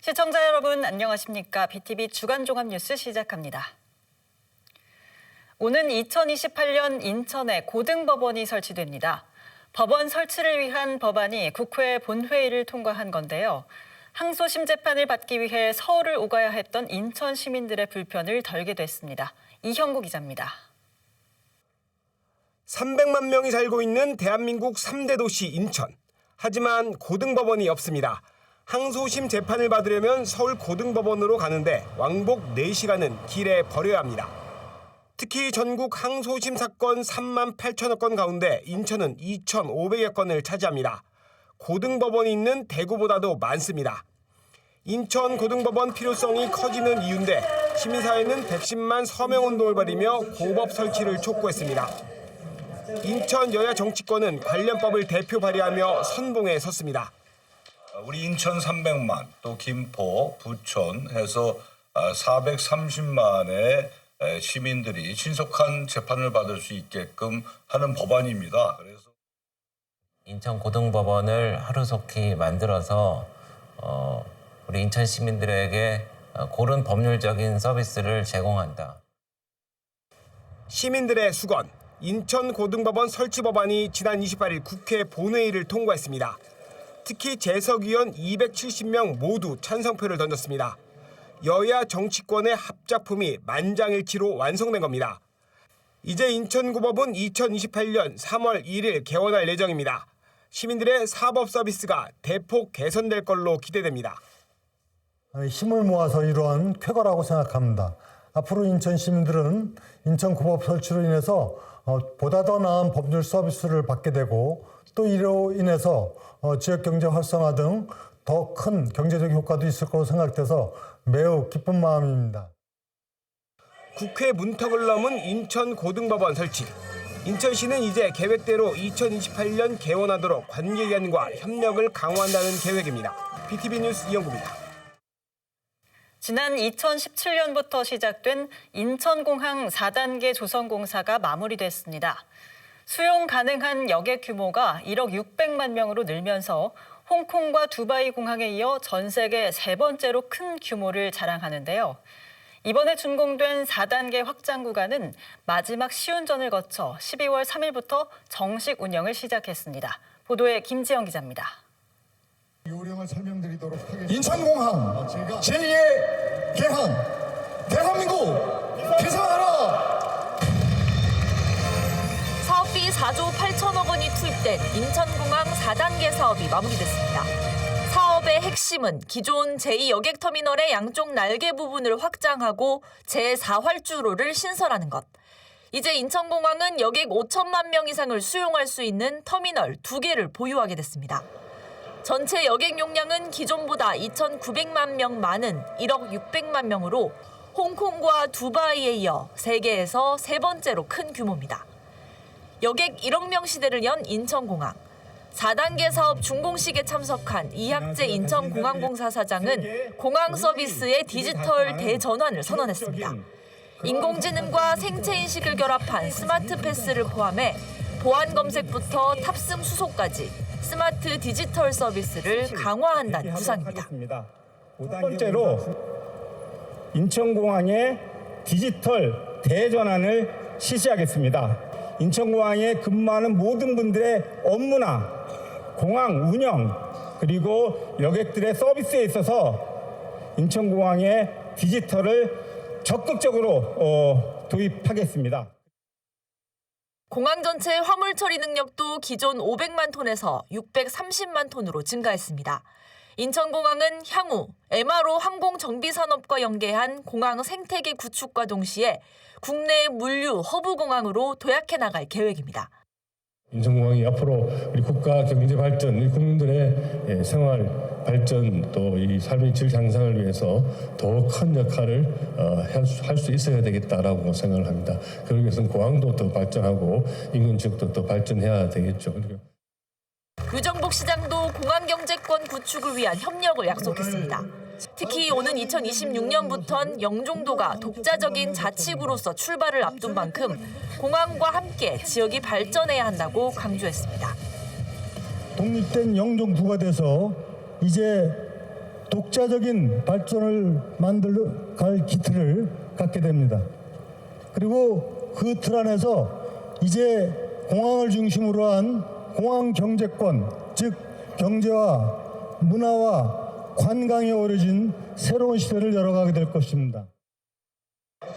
시청자 여러분 안녕하십니까? BTV 주간 종합 뉴스 시작합니다. 오는 2028년 인천에 고등법원이 설치됩니다. 법원 설치를 위한 법안이 국회 본회의를 통과한 건데요. 항소심 재판을 받기 위해 서울을 오가야 했던 인천 시민들의 불편을 덜게 됐습니다. 이형구 기자입니다. 300만 명이 살고 있는 대한민국 3대 도시 인천. 하지만 고등법원이 없습니다. 항소심 재판을 받으려면 서울 고등법원으로 가는데 왕복 4시간은 길에 버려야 합니다. 특히 전국 항소심 사건 3만 8천여 건 가운데 인천은 2,500여 건을 차지합니다. 고등법원이 있는 대구보다도 많습니다. 인천 고등법원 필요성이 커지는 이유인데 시민사회는 110만 서명운동을 벌이며 고법 설치를 촉구했습니다. 인천 여야 정치권은 관련법을 대표 발의하며 선봉에 섰습니다. 우리 인천 300만, 또 김포, 부천 해서 430만의 시민들이 신속한 재판을 받을 수 있게끔 하는 법안입니다. 그래서 인천 고등법원을 하루속히 만들어서 우리 인천 시민들에게 고른 법률적인 서비스를 제공한다. 시민들의 수건, 인천 고등법원 설치 법안이 지난 28일 국회 본회의를 통과했습니다. 특히 재석위원 270명 모두 찬성표를 던졌습니다. 여야 정치권의 합작품이 만장일치로 완성된 겁니다. 이제 인천고법은 2028년 3월 1일 개원할 예정입니다. 시민들의 사법 서비스가 대폭 개선될 걸로 기대됩니다. 힘을 모아서 이루어진 쾌거라고 생각합니다. 앞으로 인천 시민들은 인천고법 설치로 인해서 보다 더 나은 법률 서비스를 받게 되고 또 이로 인해서 지역경제 활성화 등 더 큰 경제적 효과도 있을 거로 생각돼서 매우 기쁜 마음입니다. 국회 문턱을 넘은 인천 고등법원 설치. 인천시는 이제 계획대로 2028년 개원하도록 관계기관과 협력을 강화한다는 계획입니다. BTV 뉴스 이영구입니다. 지난 2017년부터 시작된 인천공항 4단계 조성 공사가 마무리됐습니다. 수용 가능한 여객 규모가 1억 600만 명으로 늘면서 홍콩과 두바이 공항에 이어 전 세계 세 번째로 큰 규모를 자랑하는데요. 이번에 준공된 4단계 확장 구간은 마지막 시운전을 거쳐 12월 3일부터 정식 운영을 시작했습니다. 보도에 김지영 기자입니다. 요령을 설명드리도록 하겠습니다. 인천공항 제2의 개항, 대한민국 개성하라! 사업비 4조 8천억 원이 투입된 인천공항 4단계 사업이 마무리됐습니다. 사업의 핵심은 기존 제2여객터미널의 양쪽 날개 부분을 확장하고 제4활주로를 신설하는 것. 이제 인천공항은 여객 5천만 명 이상을 수용할 수 있는 터미널 2개를 보유하게 됐습니다. 전체 여객 용량은 기존보다 2,900만 명 많은 1억 600만 명으로 홍콩과 두바이에 이어 세계에서 세 번째로 큰 규모입니다. 여객 1억 명 시대를 연 인천공항. 4단계 사업 준공식에 참석한 이학재 인천공항공사 사장은 공항 서비스의 디지털 대전환을 선언했습니다. 인공지능과 생체인식을 결합한 스마트 패스를 포함해 보안 검색부터 탑승 수속까지 스마트 디지털 서비스를 강화한다는 구상입니다. 첫 번째로 인천공항의 디지털 대전환을 실시하겠습니다. 인천공항에 근무하는 모든 분들의 업무나 공항 운영 그리고 여객들의 서비스에 있어서 인천공항의 디지털을 적극적으로 도입하겠습니다. 공항 전체 화물 처리 능력도 기존 500만 톤에서 630만 톤으로 증가했습니다. 인천공항은 향후 MRO 항공정비산업과 연계한 공항 생태계 구축과 동시에 국내 물류 허브 공항으로 도약해 나갈 계획입니다. 인천공항이 앞으로 우리 국가 경제 발전, 우리 국민들의 생활 발전 또 이 삶의 질 향상을 위해서 더 큰 역할을 할 수 있어야 되겠다라고 생각을 합니다. 그러기 위해서는 공항도 더 발전하고 인근 지역도 더 발전해야 되겠죠. 유정복 시장도 공항 경제권 구축을 위한 협력을 약속했습니다. 특히 오는 2026년부턴 영종도가 독자적인 자치구로서 출발을 앞둔 만큼 공항과 함께 지역이 발전해야 한다고 강조했습니다. 독립된 영종구가 돼서 이제 독자적인 발전을 만들어갈 기틀을 갖게 됩니다. 그리고 그 틀 안에서 이제 공항을 중심으로 한 공항 경제권, 즉 경제와 문화와 관광이 어우러진 새로운 시대를 열어가게 될 것입니다.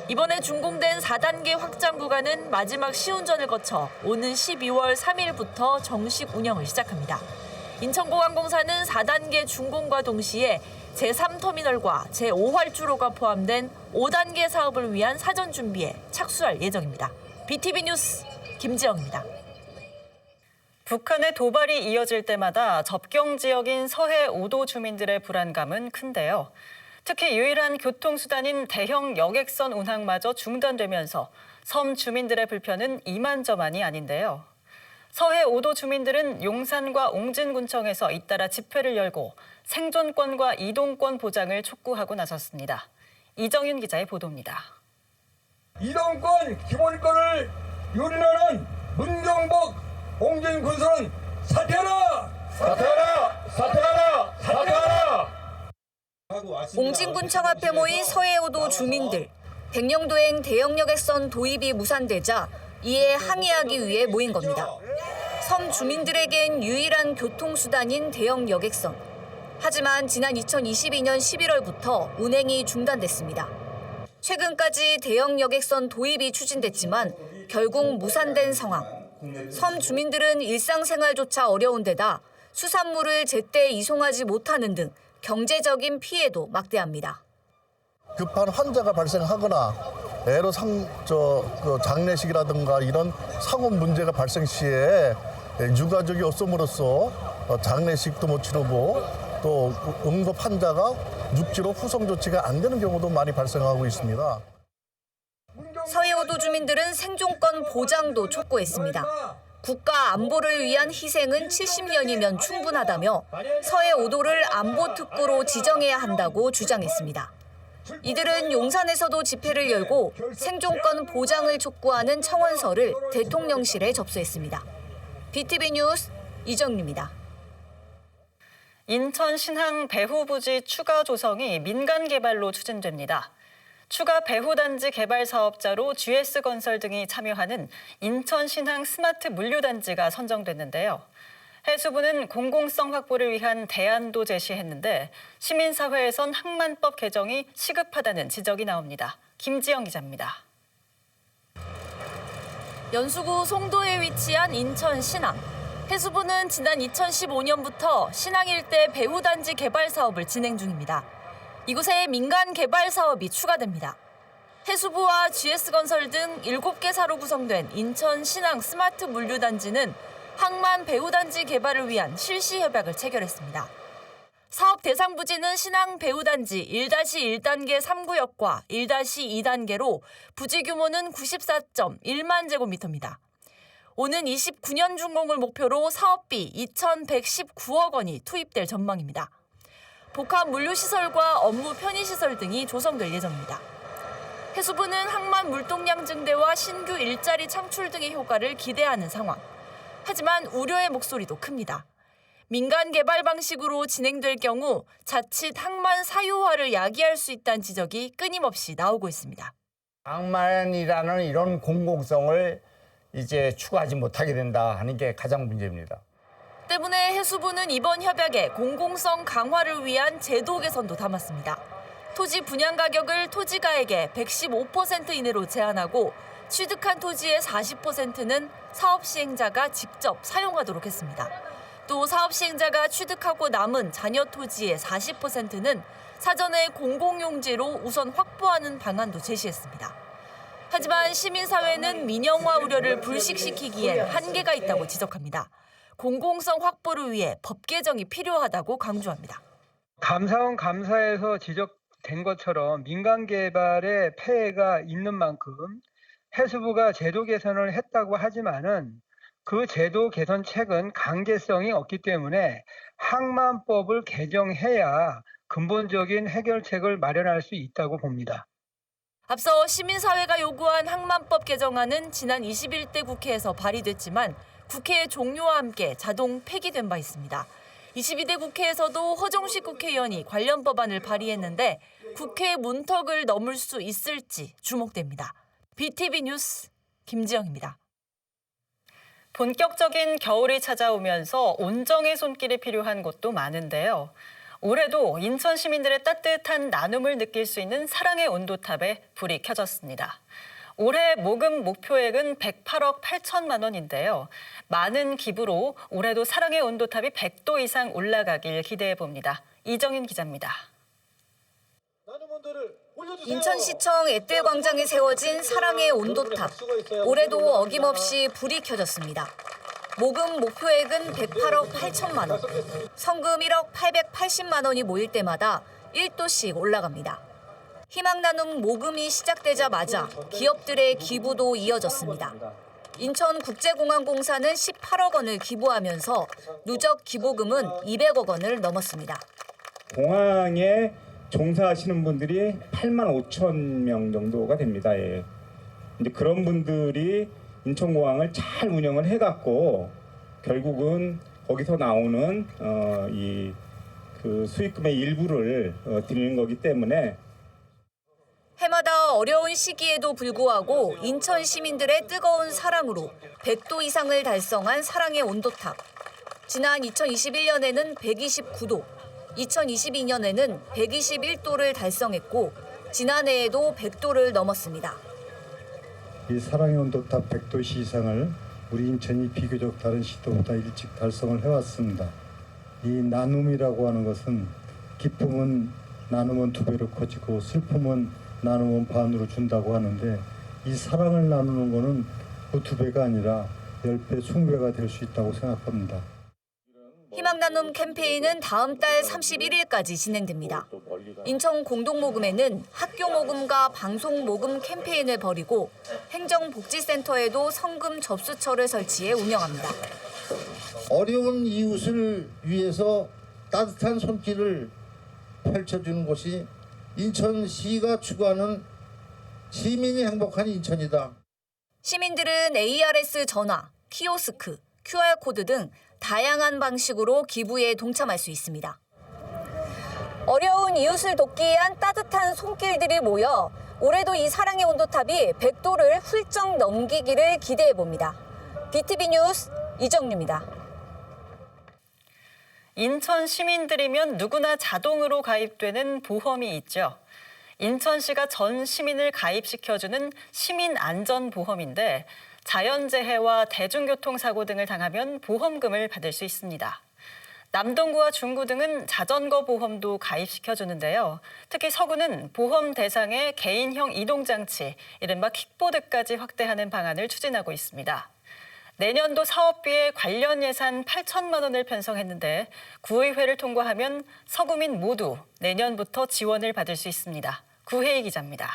이번에 준공된 4단계 확장 구간은 마지막 시운전을 거쳐 오는 12월 3일부터 정식 운영을 시작합니다. 인천공항공사는 4단계 준공과 동시에 제3터미널과 제5활주로가 포함된 5단계 사업을 위한 사전 준비에 착수할 예정입니다. BTV 뉴스 김지영입니다. 북한의 도발이 이어질 때마다 접경 지역인 서해 5도 주민들의 불안감은 큰데요. 특히 유일한 교통수단인 대형 여객선 운항마저 중단되면서 섬 주민들의 불편은 이만저만이 아닌데요. 서해 5도 주민들은 용산과 옹진군청에서 잇따라 집회를 열고 생존권과 이동권 보장을 촉구하고 나섰습니다. 이정윤 기자의 보도입니다. 이동권, 기본권을 유린하는 문경복 옹진군서는 사퇴하라! 사퇴하라! 사퇴하라! 사퇴하라! 옹진군청 앞에 모인 서해 5도 주민들. 백령도행 대형 여객선 도입이 무산되자 이에 항의하기 위해 모인 겁니다. 섬 주민들에겐 유일한 교통수단인 대형 여객선. 하지만 지난 2022년 11월부터 운행이 중단됐습니다. 최근까지 대형 여객선 도입이 추진됐지만 결국 무산된 상황. 섬 주민들은 일상생활조차 어려운 데다 수산물을 제때 이송하지 못하는 등 경제적인 피해도 막대합니다. 급한 환자가 발생하거나 애로 장례식이라든가 이런 사고 문제가 발생 시에 유가족이 없음으로써 장례식도 못 치르고 또 응급 환자가 육지로 후송 조치가 안 되는 경우도 많이 발생하고 있습니다. 서해 5도 주민들은 생존권 보장도 촉구했습니다. 국가 안보를 위한 희생은 70년이면 충분하다며 서해 5도를 안보특구로 지정해야 한다고 주장했습니다. 이들은 용산에서도 집회를 열고 생존권 보장을 촉구하는 청원서를 대통령실에 접수했습니다. BTV 뉴스 이정유입니다. 인천 신항 배후부지 추가 조성이 민간 개발로 추진됩니다. 추가 배후단지 개발 사업자로 GS건설 등이 참여하는 인천 신항 스마트 물류단지가 선정됐는데요. 해수부는 공공성 확보를 위한 대안도 제시했는데 시민사회에선 항만법 개정이 시급하다는 지적이 나옵니다. 김지영 기자입니다. 연수구 송도에 위치한 인천 신항. 해수부는 지난 2015년부터 신항 일대 배후단지 개발 사업을 진행 중입니다. 이곳에 민간 개발 사업이 추가됩니다. 해수부와 GS건설 등 7개사로 구성된 인천 신항 스마트 물류단지는 항만 배후단지 개발을 위한 실시 협약을 체결했습니다. 사업 대상 부지는 신항 배후단지 1-1단계 3구역과 1-2단계로 부지 규모는 94.1만 제곱미터입니다. 오는 29년 준공을 목표로 사업비 2,119억 원이 투입될 전망입니다. 복합 물류시설과 업무 편의시설 등이 조성될 예정입니다. 해수부는 항만 물동량 증대와 신규 일자리 창출 등의 효과를 기대하는 상황. 하지만 우려의 목소리도 큽니다. 민간 개발 방식으로 진행될 경우 자칫 항만 사유화를 야기할 수 있다는 지적이 끊임없이 나오고 있습니다. 항만이라는 이런 공공성을 이제 추구하지 못하게 된다 하는 게 가장 문제입니다. 때문에 해수부는 이번 협약에 공공성 강화를 위한 제도 개선도 담았습니다. 토지 분양 가격을 토지가액의 115% 이내로 제한하고 취득한 토지의 40%는 사업 시행자가 직접 사용하도록 했습니다. 또 사업 시행자가 취득하고 남은 잔여 토지의 40%는 사전에 공공용지로 우선 확보하는 방안도 제시했습니다. 하지만 시민사회는 민영화 우려를 불식시키기엔 한계가 있다고 지적합니다. 공공성 확보를 위해 법 개정이 필요하다고 강조합니다. 감사원 감사에서 지적된 것처럼 민간 개발에 폐해가 있는 만큼 해수부가 제도 개선을 했다고 하지만은 그 제도 개선책은 강제성이 없기 때문에 항만법을 개정해야 근본적인 해결책을 마련할 수 있다고 봅니다. 앞서 시민사회가 요구한 항만법 개정안은 지난 21대 국회에서 발의됐지만 국회 종료와 함께 자동 폐기된 바 있습니다. 22대 국회에서도 허정식 국회의원이 관련 법안을 발의했는데 국회 문턱을 넘을 수 있을지 주목됩니다. BTV 뉴스 김지영입니다. 본격적인 겨울이 찾아오면서 온정의 손길이 필요한 곳도 많은데요. 올해도 인천 시민들의 따뜻한 나눔을 느낄 수 있는 사랑의 온도탑에 불이 켜졌습니다. 올해 모금 목표액은 108억 8천만 원인데요. 많은 기부로 올해도 사랑의 온도탑이 100도 이상 올라가길 기대해 봅니다. 이정인 기자입니다. 인천시청 앳들광장에 세워진 사랑의 온도탑. 올해도 어김없이 불이 켜졌습니다. 모금 목표액은 108억 8천만 원. 성금 1억 880만 원이 모일 때마다 1도씩 올라갑니다. 희망 나눔 모금이 시작되자마자 기업들의 기부도 이어졌습니다. 인천국제공항공사는 18억 원을 기부하면서 누적 기부금은 200억 원을 넘었습니다. 공항에 종사하시는 분들이 8만 5천 명 정도가 됩니다. 예. 이제 그런 분들이 인천공항을 잘 운영을 해갖고 결국은 거기서 나오는 그 수익금의 일부를 드리는 거기 때문에 해마다 어려운 시기에도 불구하고 인천 시민들의 뜨거운 사랑으로 100도 이상을 달성한 사랑의 온도탑. 지난 2021년에는 129도, 2022년에는 121도를 달성했고 지난해에도 100도를 넘었습니다. 이 사랑의 온도탑 100도씨 이상을 우리 인천이 비교적 다른 시도보다 일찍 달성을 해왔습니다. 이 나눔이라고 하는 것은 기쁨은 나누면 2배로 커지고 슬픔은 나누면 반으로 준다고 하는데 이 사랑을 나누는 것은 그 2배가 아니라 10배, 20배가 될 수 있다고 생각합니다. 희망 나눔 캠페인은 다음 달 31일까지 진행됩니다. 인천 공동모금회는 학교 모금과 방송 모금 캠페인을 벌이고 행정복지센터에도 성금 접수처를 설치해 운영합니다. 어려운 이웃을 위해서 따뜻한 손길을 펼쳐주는 곳이 인천시가 추구하는 시민이 행복한 인천이다. 시민들은 ARS 전화, 키오스크, QR코드 등 다양한 방식으로 기부에 동참할 수 있습니다. 어려운 이웃을 돕기 위한 따뜻한 손길들이 모여 올해도 이 사랑의 온도탑이 100도를 훌쩍 넘기기를 기대해 봅니다. BTV 뉴스 이정유입니다. 인천 시민들이면 누구나 자동으로 가입되는 보험이 있죠. 인천시가 전 시민을 가입시켜주는 시민안전보험인데 자연재해와 대중교통사고 등을 당하면 보험금을 받을 수 있습니다. 남동구와 중구 등은 자전거 보험도 가입시켜주는데요. 특히 서구는 보험 대상의 개인형 이동장치, 이른바 킥보드까지 확대하는 방안을 추진하고 있습니다. 내년도 사업비에 관련 예산 8천만 원을 편성했는데 구의회를 통과하면 서구민 모두 내년부터 지원을 받을 수 있습니다. 구혜희 기자입니다.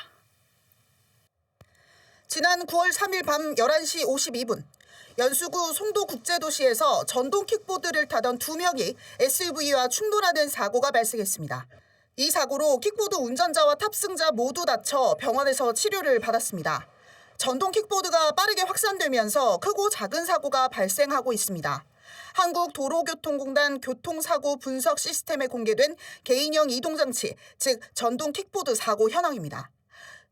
지난 9월 3일 밤 11시 52분 연수구 송도국제도시에서 전동 킥보드를 타던 2명이 SUV와 충돌하는 사고가 발생했습니다. 이 사고로 킥보드 운전자와 탑승자 모두 다쳐 병원에서 치료를 받았습니다. 전동 킥보드가 빠르게 확산되면서 크고 작은 사고가 발생하고 있습니다. 한국도로교통공단 교통사고 분석 시스템에 공개된 개인형 이동장치, 즉 전동 킥보드 사고 현황입니다.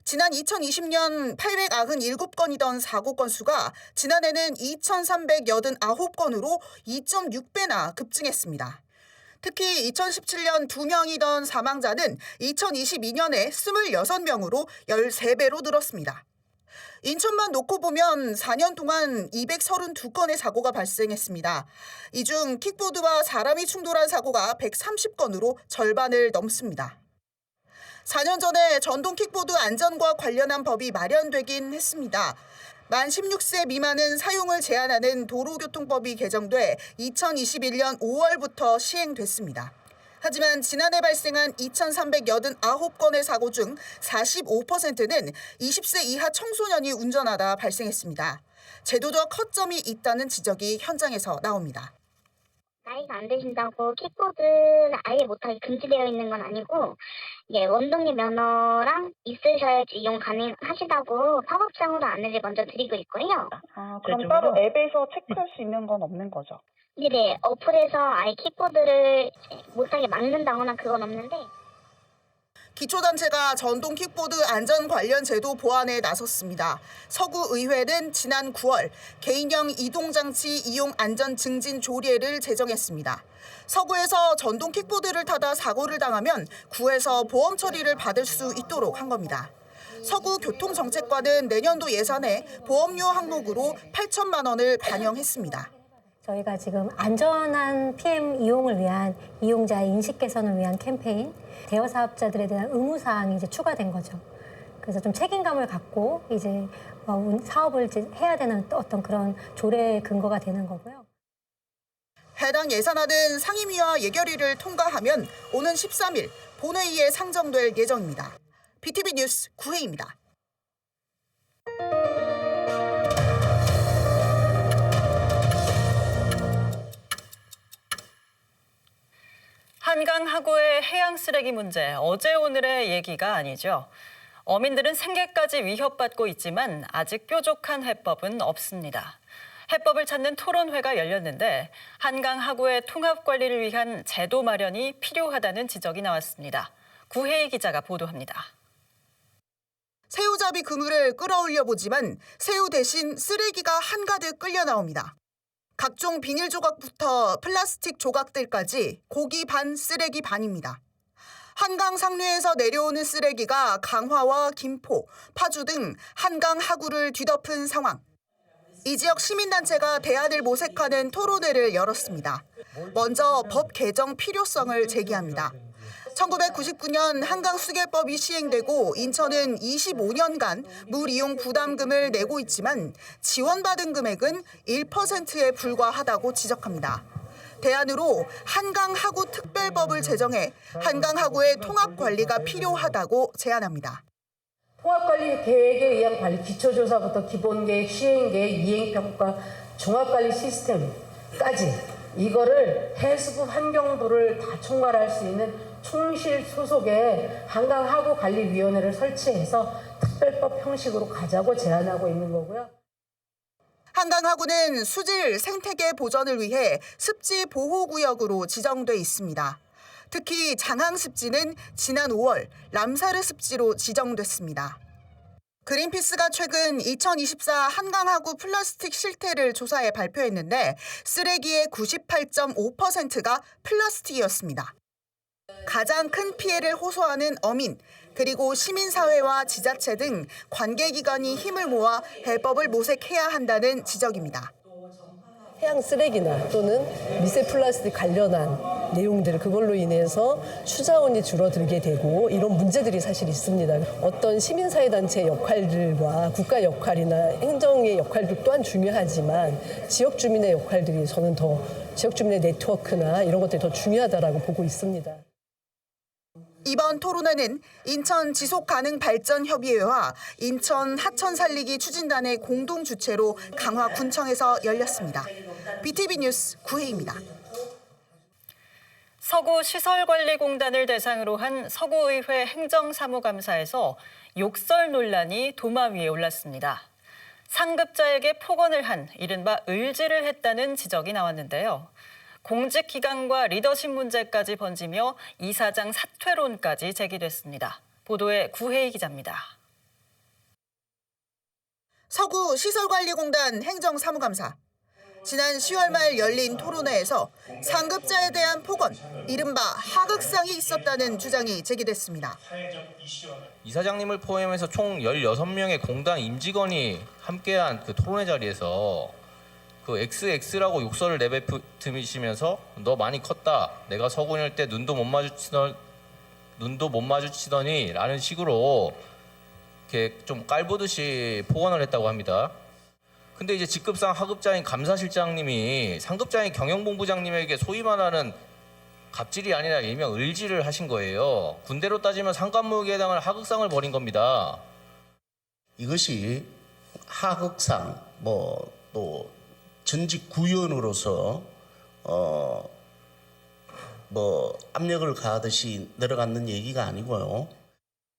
지난 2020년 897건이던 사고 건수가 지난해는 2,389건으로 2.6배나 급증했습니다. 특히 2017년 2명이던 사망자는 2022년에 26명으로 13배로 늘었습니다. 인천만 놓고 보면 4년 동안 232건의 사고가 발생했습니다. 이 중 킥보드와 사람이 충돌한 사고가 130건으로 절반을 넘습니다. 4년 전에 전동 킥보드 안전과 관련한 법이 마련되긴 했습니다. 만 16세 미만은 사용을 제한하는 도로교통법이 개정돼 2021년 5월부터 시행됐습니다. 하지만 지난해 발생한 2,389건의 사고 중 45%는 20세 이하 청소년이 운전하다 발생했습니다. 제도적 허점이 있다는 지적이 현장에서 나옵니다. 나이가 안 되신다고 킥보드는 아예 못하게 금지되어 있는 건 아니고 원동력 면허랑 있으셔야지 이용 가능하시다고 팝업상으로 안내를 먼저 드리고 있고요. 그럼 따로 앱에서 체크할 수 있는 건 없는 거죠? 네, 어플에서 아예 킥보드를 못하게 막는다거나 그건 없는데 기초단체가 전동 킥보드 안전 관련 제도 보완에 나섰습니다. 서구의회는 지난 9월 개인형 이동장치 이용 안전 증진 조례를 제정했습니다. 서구에서 전동 킥보드를 타다 사고를 당하면 구에서 보험 처리를 받을 수 있도록 한 겁니다. 서구 교통정책과는 내년도 예산에 보험료 항목으로 8천만 원을 반영했습니다. 저희가 지금 안전한 PM 이용을 위한 이용자의 인식 개선을 위한 캠페인, 대여 사업자들에 대한 의무 사항이 이제 추가된 거죠. 그래서 좀 책임감을 갖고 이제 사업을 이제 해야 되는 어떤 그런 조례의 근거가 되는 거고요. 해당 예산안은 상임위와 예결위를 통과하면 오는 13일 본회의에 상정될 예정입니다. BTV 뉴스 구혜입니다. 한강 하구의 해양 쓰레기 문제, 어제 오늘의 얘기가 아니죠. 어민들은 생계까지 위협받고 있지만 아직 뾰족한 해법은 없습니다. 해법을 찾는 토론회가 열렸는데 한강 하구의 통합 관리를 위한 제도 마련이 필요하다는 지적이 나왔습니다. 구혜희 기자가 보도합니다. 새우잡이 그물을 끌어올려 보지만 새우 대신 쓰레기가 한가득 끌려 나옵니다. 각종 비닐 조각부터 플라스틱 조각들까지 고기 반 쓰레기 반입니다. 한강 상류에서 내려오는 쓰레기가 강화와 김포, 파주 등 한강 하구를 뒤덮은 상황. 이 지역 시민단체가 대안을 모색하는 토론회를 열었습니다. 먼저 법 개정 필요성을 제기합니다. 1999년 한강수계법이 시행되고 인천은 25년간 물 이용 부담금을 내고 있지만 지원받은 금액은 1%에 불과하다고 지적합니다. 대안으로 한강하구 특별법을 제정해 한강하구의 통합관리가 필요하다고 제안합니다. 통합관리 계획에 의한 관리, 기초조사부터 기본계획, 시행계획, 이행평가, 종합관리 시스템까지 이거를 해수부 환경부를 다 총괄할 수 있는 총실 소속의 한강하구관리위원회를 설치해서 특별법 형식으로 가자고 제안하고 있는 거고요. 한강하구는 수질 생태계 보전을 위해 습지 보호구역으로 지정돼 있습니다. 특히 장항습지는 지난 5월 람사르 습지로 지정됐습니다. 그린피스가 최근 2024 한강하구 플라스틱 실태를 조사해 발표했는데 쓰레기의 98.5%가 플라스틱이었습니다. 가장 큰 피해를 호소하는 어민, 그리고 시민사회와 지자체 등 관계기관이 힘을 모아 해법을 모색해야 한다는 지적입니다. 해양 쓰레기나 또는 미세 플라스틱 관련한 내용들, 그걸로 인해서 수자원이 줄어들게 되고 이런 문제들이 사실 있습니다. 어떤 시민사회단체의 역할들과 국가 역할이나 행정의 역할도 또한 중요하지만 지역 주민의 역할들이 저는 더 지역 주민의 네트워크나 이런 것들이 더 중요하다라고 보고 있습니다. 이번 토론회는 인천 지속가능발전협의회와 인천 하천살리기 추진단의 공동 주최로 강화군청에서 열렸습니다. BTV 뉴스 구혜입니다. 서구시설관리공단을 대상으로 한 서구의회 행정사무감사에서 욕설 논란이 도마 위에 올랐습니다. 상급자에게 폭언을 한 이른바 을지를 했다는 지적이 나왔는데요. 공직기강과 리더십 문제까지 번지며 이사장 사퇴론까지 제기됐습니다. 보도에 구혜희 기자입니다. 서구시설관리공단 행정사무감사. 지난 10월 말 열린 토론회에서 상급자에 대한 폭언, 이른바 하극상이 있었다는 주장이 제기됐습니다. 이사장님을 포함해서 총 16명의 공단 임직원이 함께한 그 토론회 자리에서 그 XX라고 욕설을 내뱉으시면서 너 많이 컸다. 내가 서군일 때 눈도 못 마주치더니 라는 식으로 이렇게 좀 깔보듯이 폭언을 했다고 합니다. 근데 이제 직급상 하급자인 감사실장님이 상급자인 경영본부장님에게 소위 말하는 갑질이 아니라 일명 을지를 하신 거예요. 군대로 따지면 상관무역에 해당하는 하극상을 벌인 겁니다. 이것이 하극상 또 전직 구의원으로서 압력을 가하듯이 내려가는 얘기가 아니고요.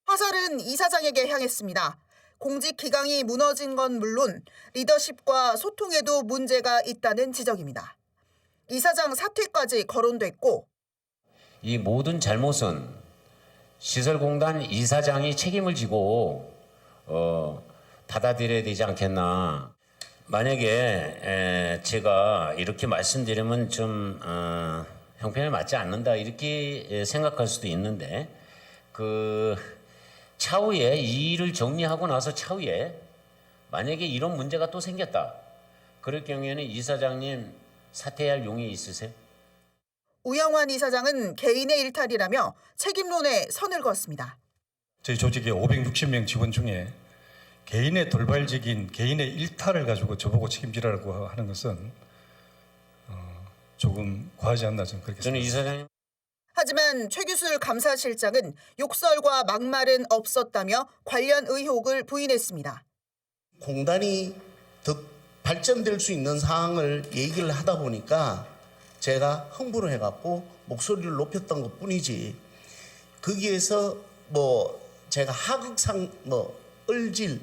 화살은 이사장에게 향했습니다. 공직 기강이 무너진 건 물론 리더십과 소통에도 문제가 있다는 지적입니다. 이사장 사퇴까지 거론됐고 이 모든 잘못은 시설공단 이사장이 책임을 지고 받아들여야 되지 않겠나. 만약에 제가 이렇게 말씀드리면 좀 형편에 맞지 않는다 이렇게 생각할 수도 있는데 그 차후에 이 일을 정리하고 나서 차후에 만약에 이런 문제가 또 생겼다. 그럴 경우에는 이사장님 사퇴할 용의 있으세요? 우영환 이사장은 개인의 일탈이라며 책임론에 선을 그었습니다. 저희 조직의 560명 직원 중에 개인의 돌발적인 개인의 일탈을 가지고 저보고 책임지라고 하는 것은 조금 과하지 않나 저는 그렇게 저는 이사장님. 하지만 최규술 감사실장은 욕설과 막말은 없었다며 관련 의혹을 부인했습니다. 공단이 더 발전될 수 있는 상황을 얘기를 하다 보니까 제가 흥분을 해갖고 목소리를 높였던 것뿐이지 거기에서 뭐 제가 하극상 을질,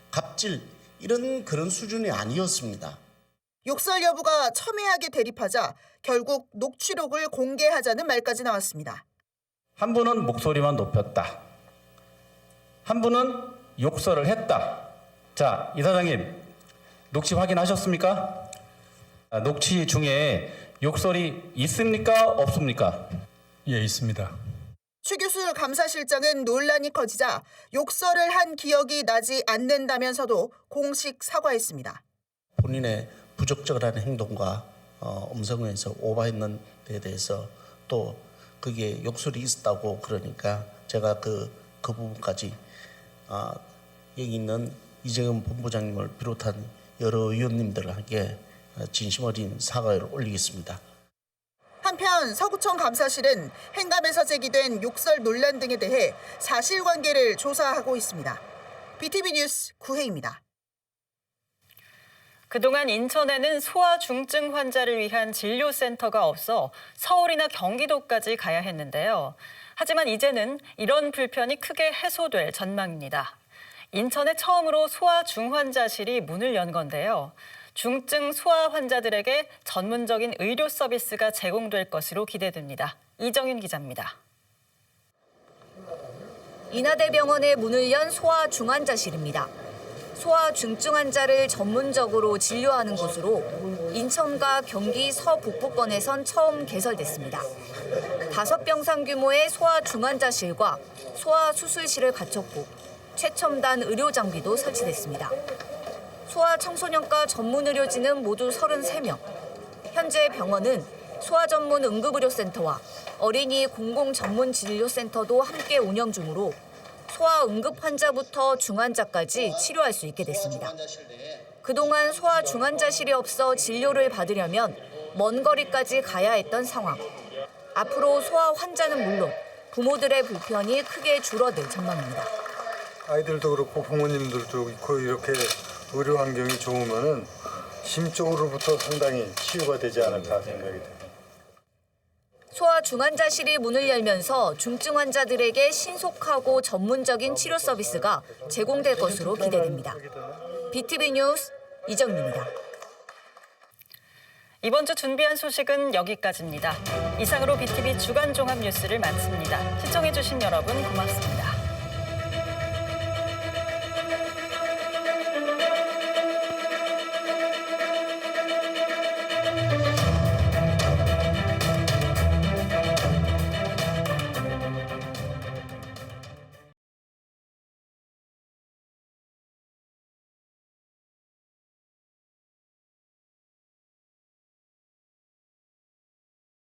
갑질 이런 그런 수준이 아니었습니다. 욕설 여부가 첨예하게 대립하자 결국 녹취록을 공개하자는 말까지 나왔습니다. 한 분은 목소리만 높였다. 한 분은 욕설을 했다. 자, 이사장님, 녹취 확인하셨습니까? 녹취 중에 욕설이 있습니까? 없습니까? 예, 있습니다. 최규술 감사실장은 논란이 커지자 욕설을 한 기억이 나지 않는다면서도 공식 사과했습니다. 본인의 부적절한 행동과 음성에서 오버했는 데 대해서 또 그게 욕설이 있었다고 그러니까 제가 그 부분까지 여기 있는 이재용 본부장님을 비롯한 여러 의원님들에게 진심 어린 사과를 올리겠습니다. 한편 서구청 감사실은 행감에서 제기된 욕설 논란 등에 대해 사실관계를 조사하고 있습니다. BTV 뉴스 구혜입니다. 그동안 인천에는 소아중증 환자를 위한 진료센터가 없어 서울이나 경기도까지 가야 했는데요. 하지만 이제는 이런 불편이 크게 해소될 전망입니다. 인천에 처음으로 소아중환자실이 문을 연 건데요. 중증 소아 환자들에게 전문적인 의료 서비스가 제공될 것으로 기대됩니다. 이정윤 기자입니다. 인하대병원에 문을 연 소아중환자실입니다. 소아중증 환자를 전문적으로 진료하는 곳으로 인천과 경기 서북부권에선 처음 개설됐습니다. 5병상 규모의 소아중환자실과 소아수술실을 갖췄고 최첨단 의료 장비도 설치됐습니다. 소아청소년과 전문 의료진은 모두 33명. 현재 병원은 소아전문 응급의료센터와 어린이 공공전문진료센터도 함께 운영 중으로 소아 응급 환자부터 중환자까지 치료할 수 있게 됐습니다. 그동안 소아 중환자실이 없어 진료를 받으려면 먼 거리까지 가야 했던 상황. 앞으로 소아 환자는 물론 부모들의 불편이 크게 줄어들 전망입니다. 아이들도 그렇고 부모님들도 그렇고 이렇게 의료 환경이 좋으면은 심적으로부터 상당히 치유가 되지 않을까 생각이 됩니다. 소아 중환자실이 문을 열면서 중증 환자들에게 신속하고 전문적인 치료 서비스가 제공될 것으로 기대됩니다. BTV 뉴스 이정민입니다. 이번 주 준비한 소식은 여기까지입니다. 이상으로 BTV 주간 종합 뉴스를 마칩니다. 시청해주신 여러분 고맙습니다.